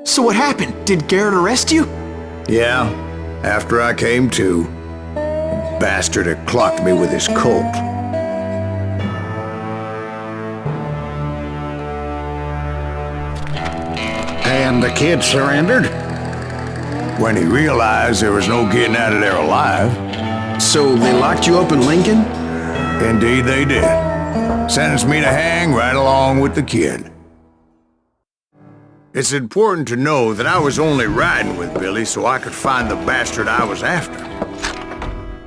So what happened? Did Garrett arrest you? Yeah, after I came to, the bastard had clocked me with his Colt. And the kid surrendered? When he realized there was no getting out of there alive. So they locked you up in Lincoln? Indeed they did. Sentenced me to hang right along with the kid. It's important to know that I was only riding with Billy so I could find the bastard I was after.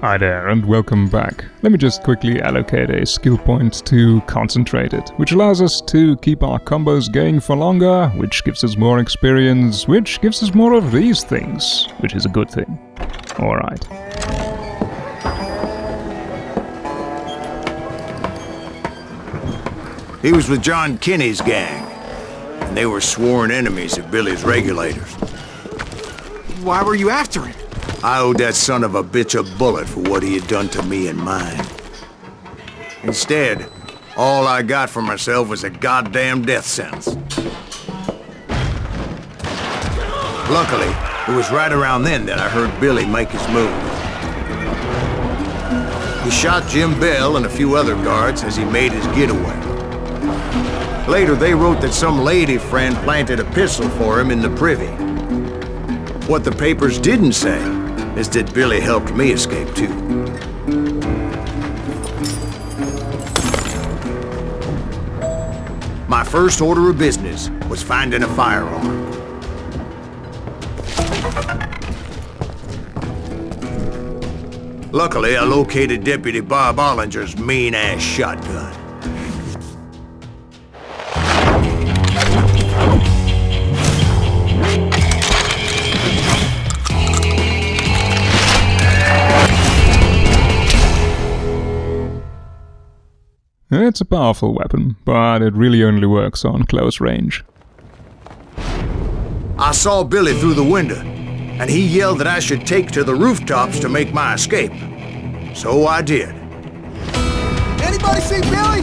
Hi there and welcome back. Let me just quickly allocate a skill point to Concentrated, which allows us to keep our combos going for longer, which gives us more experience, which gives us more of these things, which is a good thing. Alright. He was with John Kinney's gang, and they were sworn enemies of Billy's regulators. Why were you after him? I owed that son of a bitch a bullet for what he had done to me and mine. Instead, all I got for myself was a goddamn death sentence. Luckily, it was right around then that I heard Billy make his move. He shot Jim Bell and a few other guards as he made his getaway. Later, they wrote that some lady friend planted a pistol for him in the privy. What the papers didn't say is that Billy helped me escape too. My first order of business was finding a firearm. Luckily, I located Deputy Bob Ollinger's mean-ass shotgun. It's a powerful weapon, but it really only works on close range. I saw Billy through the window, and he yelled that I should take to the rooftops to make my escape. So I did. Anybody see Billy?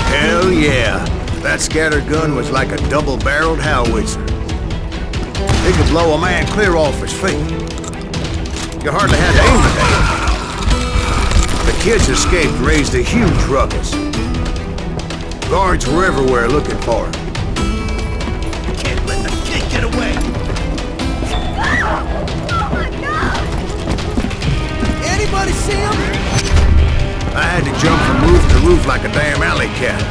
Hell yeah. That scatter gun was like a double-barreled howitzer. It could blow a man clear off his feet. You hardly had to aim at it. The kids escaped raised a huge ruckus. Guards were everywhere looking for him. Can't let the kid get away! Oh my God! Anybody see him? I had to jump from roof to roof like a damn alley cat.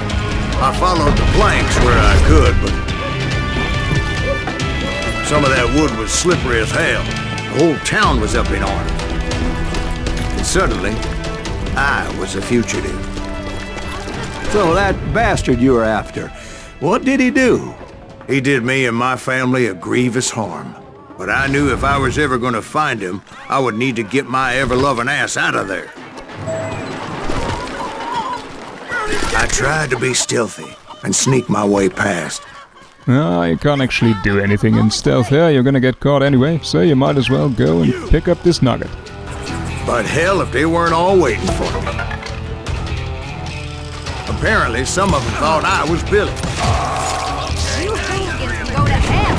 I followed the planks where I could, but some of that wood was slippery as hell. The whole town was up in arms. And suddenly, I was a fugitive. So that bastard you were after, what did he do? He did me and my family a grievous harm. But I knew if I was ever gonna find him, I would need to get my ever-loving ass out of there. I tried to be stealthy and sneak my way past. You can't actually do anything in stealth here, you're gonna get caught anyway, so you might as well go and pick up this nugget. But hell if they weren't all waiting for me. Apparently, some of them thought I was Billy. You Hooligans can go to hell!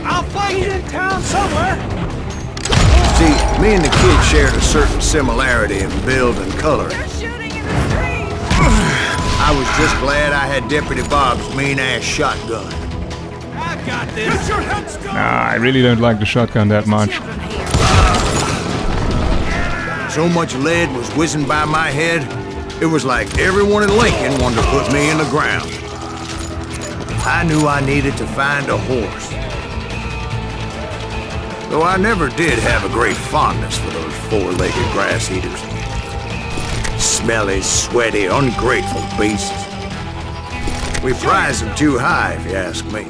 I'll find you in town somewhere! See, me and the kid shared a certain similarity in build and color. They're shooting in the street! I was just glad I had Deputy Bob's mean-ass shotgun. I've got this! Get your heads down! I really don't like the shotgun that much. Children here. So much lead was whizzing by my head, it was like everyone in Lincoln wanted to put me in the ground. I knew I needed to find a horse. Though I never did have a great fondness for those four-legged grass eaters. Smelly, sweaty, ungrateful beasts. We prize them too high, if you ask me.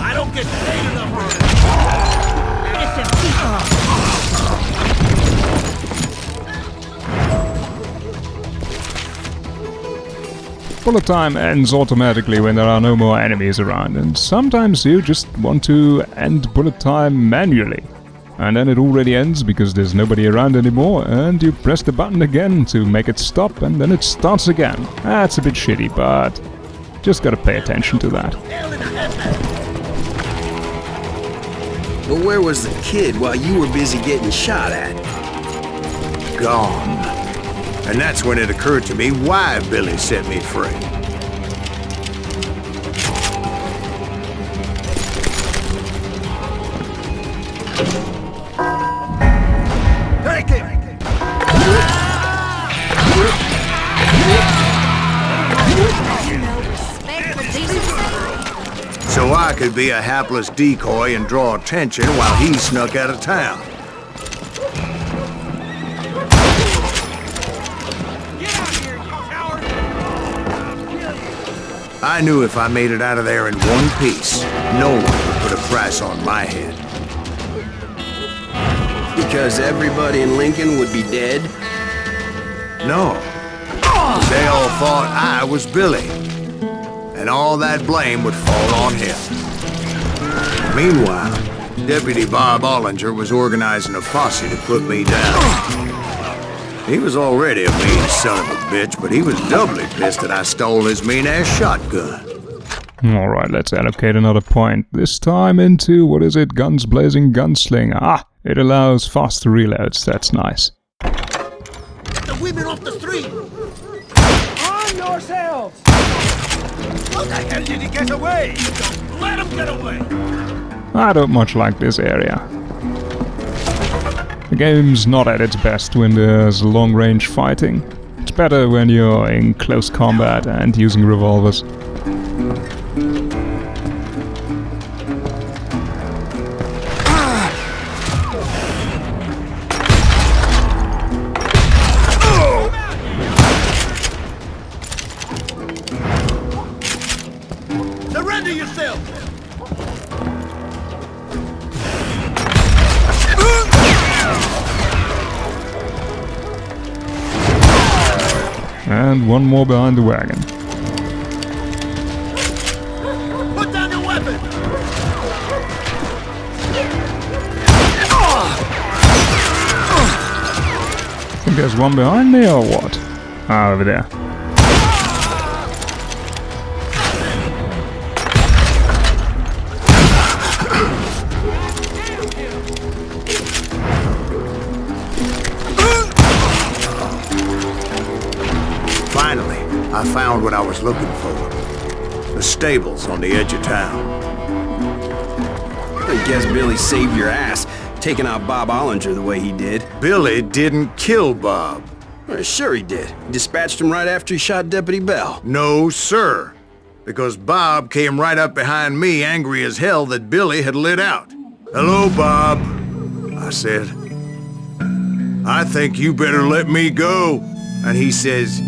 I don't get paid enough for this! Innocent people! Bullet time ends automatically when there are no more enemies around, and sometimes you just want to end bullet time manually. And then it already ends because there's nobody around anymore, and you press the button again to make it stop, and then it starts again. That's a bit shitty, but just gotta pay attention to that. But where was the kid while you were busy getting shot at? Gone. And that's when it occurred to me why Billy set me free. Take it! Respect for decency. So I could be a hapless decoy and draw attention while he snuck out of town. I knew if I made it out of there in one piece, no one would put a price on my head. Because everybody in Lincoln would be dead? No. They all thought I was Billy. And all that blame would fall on him. Meanwhile, Deputy Bob Ollinger was organizing a posse to put me down. He was already a mean son of a bitch, but he was doubly pissed that I stole his mean-ass shotgun. Alright, let's allocate another point. This time into, what is it, Guns Blazing Gunslinger. Ah, it allows faster reloads, that's nice. The women off the street! On yourselves! How the hell did he get away? Don't let him get away! I don't much like this area. The game's not at its best when there's long-range fighting. It's better when you're in close combat and using revolvers. Surrender yourself! And one more behind the wagon. Put down your weapon! I think there's one behind me or what? Ah, over there. Finally, I found what I was looking for. The stables on the edge of town. I guess Billy saved your ass, taking out Bob Ollinger the way he did. Billy didn't kill Bob. Well, sure he did. He dispatched him right after he shot Deputy Bell. No, sir. Because Bob came right up behind me, angry as hell that Billy had lit out. "Hello, Bob," I said. "I think you better let me go." And he says,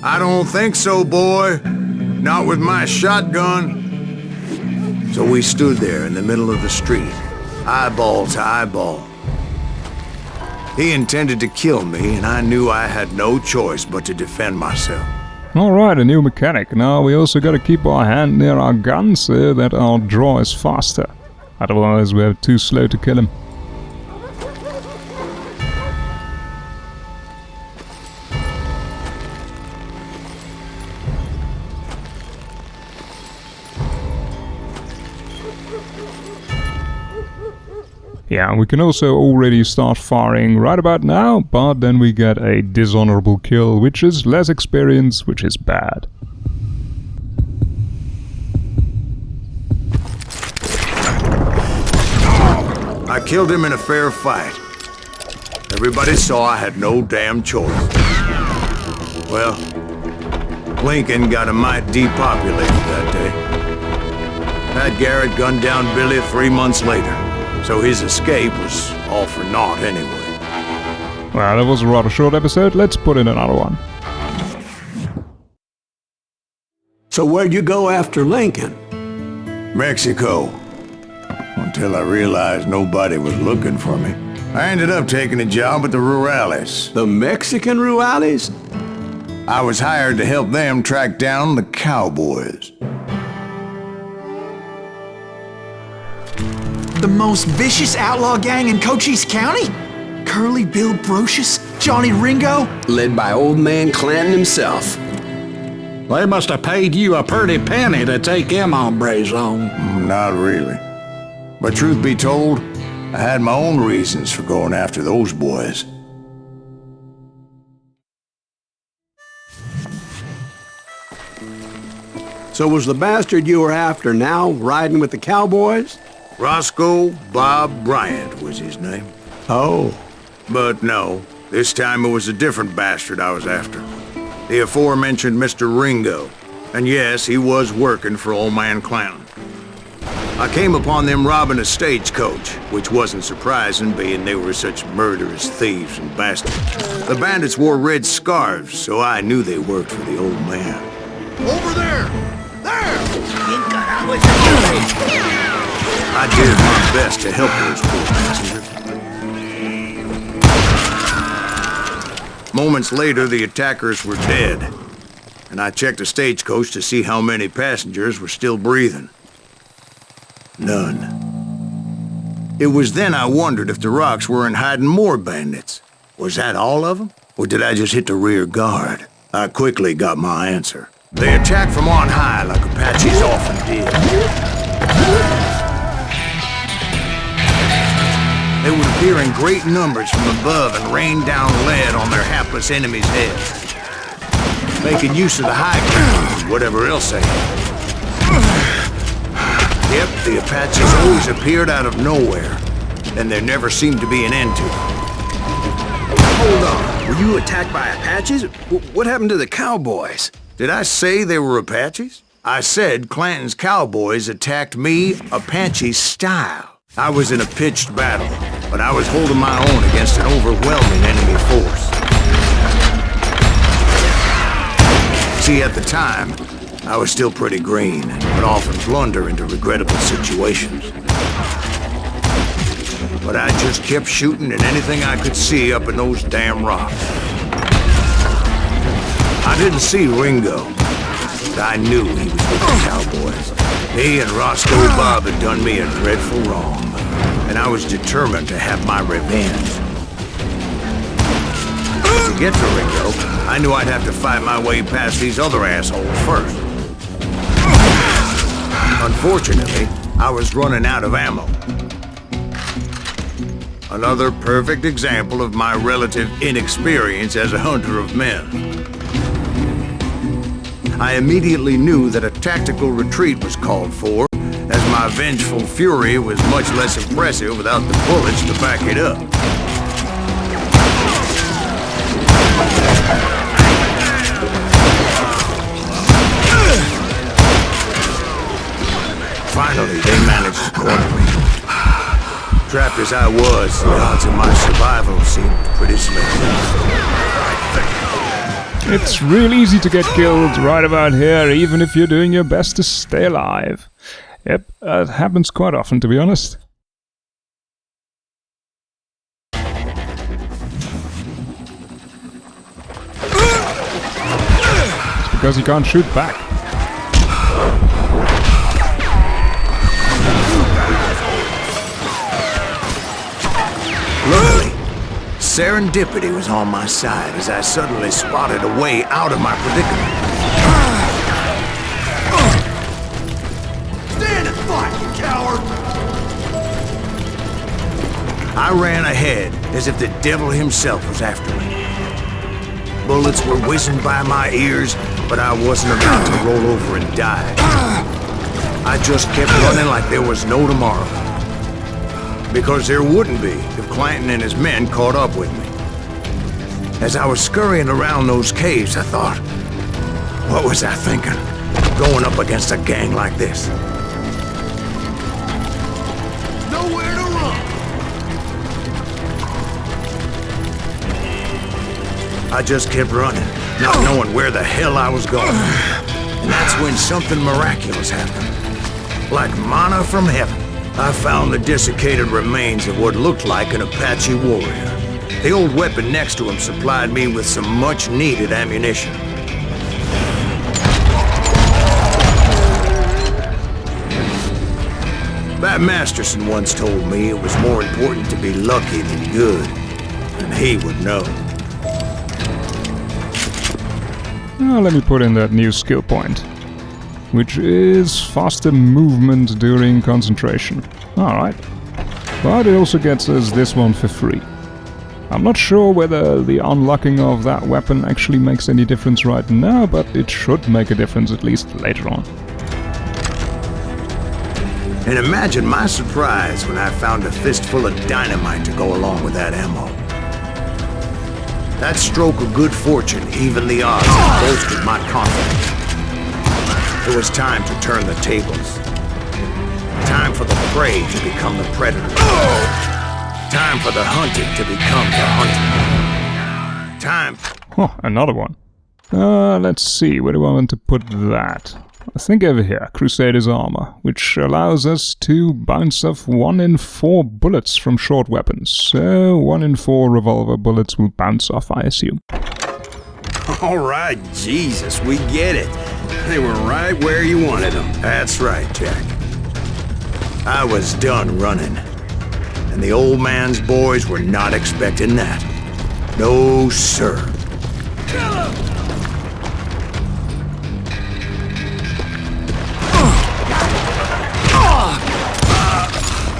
"I don't think so, boy. Not with my shotgun." So we stood there in the middle of the street, eyeball to eyeball. He intended to kill me, and I knew I had no choice but to defend myself. Alright, a new mechanic. Now we also gotta keep our hand near our guns so that our draw is faster. Otherwise we're too slow to kill him. Yeah, we can also already start firing right about now, but then we get a dishonorable kill, which is less experience, which is bad. I killed him in a fair fight. Everybody saw I had no damn choice. Well, Lincoln got a mite depopulated that day. Pat Garrett gunned down Billy 3 months later. So his escape was all for naught anyway. Well, that was a rather short episode. Let's put in another one. So where'd you go after Lincoln? Mexico. Until I realized nobody was looking for me. I ended up taking a job at the Rurales. The Mexican Rurales? I was hired to help them track down the cowboys. The most vicious outlaw gang in Cochise County? Curly Bill Brocious? Johnny Ringo? Led by old Man Clanton himself. They must have paid you a pretty penny to take them hombres on. Not really. But truth be told, I had my own reasons for going after those boys. So was the bastard you were after now riding with the cowboys? Roscoe Bob Bryant was his name. Oh. But no, this time it was a different bastard I was after. The aforementioned Mr. Ringo. And yes, he was working for old Man Clanton. I came upon them robbing a stagecoach, which wasn't surprising, being they were such murderous thieves and bastards. The bandits wore red scarves, so I knew they worked for the old man. Over there! There! I did my best to help those poor passengers. Moments later, the attackers were dead, and I checked the stagecoach to see how many passengers were still breathing. None. It was then I wondered if the rocks weren't hiding more bandits. Was that all of them? Or did I just hit the rear guard? I quickly got my answer. They attacked from on high like Apaches often did. They would appear in great numbers from above and rain down lead on their hapless enemies' heads, making use of the high ground and whatever else they had. Yep, the Apaches always appeared out of nowhere, and there never seemed to be an end to them. Hold on, were you attacked by Apaches? What happened to the cowboys? Did I say they were Apaches? I said Clanton's cowboys attacked me Apache style. I was in a pitched battle, but I was holding my own against an overwhelming enemy force. See, at the time, I was still pretty green and would often blunder into regrettable situations. But I just kept shooting at anything I could see up in those damn rocks. I didn't see Ringo, but I knew he was with the cowboys. He and Roscoe Bob had done me a dreadful wrong, and I was determined to have my revenge. To get to Ringo, I knew I'd have to fight my way past these other assholes first. Unfortunately, I was running out of ammo. Another perfect example of my relative inexperience as a hunter of men. I immediately knew that a tactical retreat was called for, as my vengeful fury was much less impressive without the bullets to back it up. Finally, they managed to corner me. Trapped as I was, the odds of my survival seemed pretty slim. It's real easy to get killed right about here, even if you're doing your best to stay alive. Yep, that happens quite often, to be honest. It's because you can't shoot back. Luckily, serendipity was on my side as I suddenly spotted a way out of my predicament. Stand and fight, you coward! I ran ahead as if the devil himself was after me. Bullets were whizzing by my ears, but I wasn't about to roll over and die. I just kept running like there was no tomorrow. Because there wouldn't be if Clanton and his men caught up with me. As I was scurrying around those caves, I thought, what was I thinking? Going up against a gang like this? Nowhere to run! I just kept running, not knowing where the hell I was going. And that's when something miraculous happened. Like manna from heaven. I found the desiccated remains of what looked like an Apache warrior. The old weapon next to him supplied me with some much-needed ammunition. That Masterson once told me it was more important to be lucky than good, and he would know. Now let me put in that new skill point, which is faster movement during concentration. Alright. But it also gets us this one for free. I'm not sure whether the unlocking of that weapon actually makes any difference right now, but it should make a difference at least later on. And imagine my surprise when I found a fistful of dynamite to go along with that ammo. That stroke of good fortune evened the odds and bolstered my confidence. It was time to turn the tables. Time for the prey to become the predator. Time for the hunted to become the hunted. Time... Oh, another one. Let's see, where do I want to put that? I think over here, Crusader's Armor, which allows us to bounce off 1 in 4 bullets from short weapons. So 1 in 4 revolver bullets will bounce off, I assume. All right, Jesus, we get it. They were right where you wanted them. That's right, Jack. I was done running. And the old man's boys were not expecting that. No, sir. Kill him!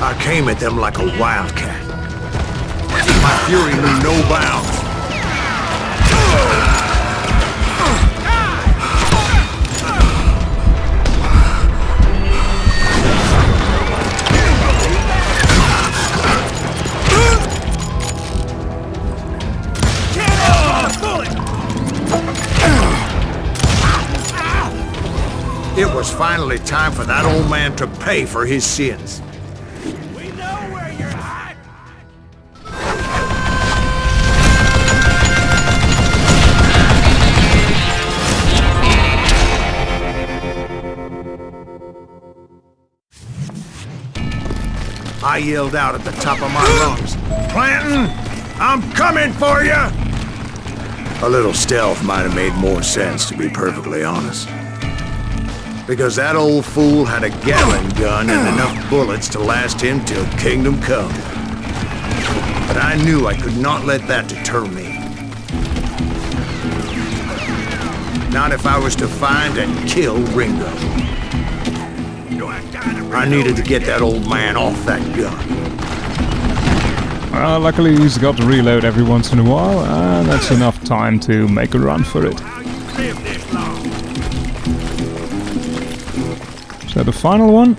I came at them like a wildcat. My fury knew no bounds. It was finally time for that old man to pay for his sins. We know where you're at! I yelled out at the top of my lungs, "Clanton, I'm coming for you!" A little stealth might have made more sense, to be perfectly honest. Because that old fool had a Gatling gun and enough bullets to last him till kingdom come. But I knew I could not let that deter me. Not if I was to find and kill Ringo. I needed to get that old man off that gun. Well, luckily he's got to reload every once in a while, and that's enough time to make a run for it. So the final one?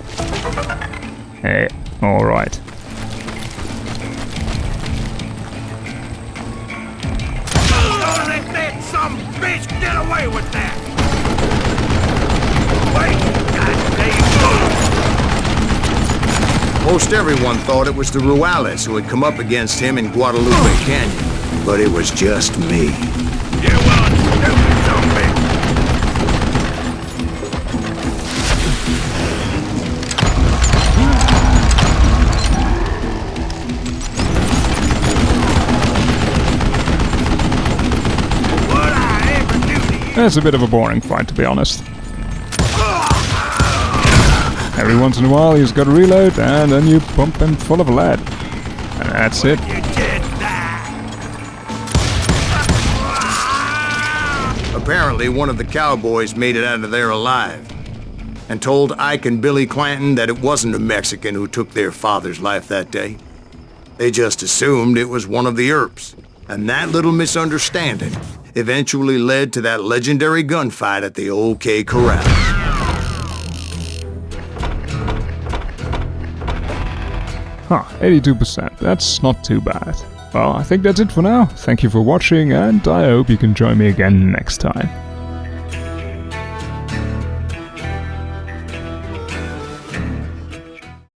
Hey, alright. Don't let that some bitch get away with that! Wait, goddamn! Most everyone thought it was the Ruales who had come up against him in Guadalupe Canyon, but it was just me. You want stupid zombie! It's a bit of a boring fight, to be honest. Every once in a while he's got to reload, and then you pump him full of lead. And that's it. Apparently one of the cowboys made it out of there alive, and told Ike and Billy Clanton that it wasn't a Mexican who took their father's life that day. They just assumed it was one of the Earps, and that little misunderstanding eventually led to that legendary gunfight at the OK Corral. Huh, 82%. That's not too bad. Well, I think that's it for now. Thank you for watching, and I hope you can join me again next time.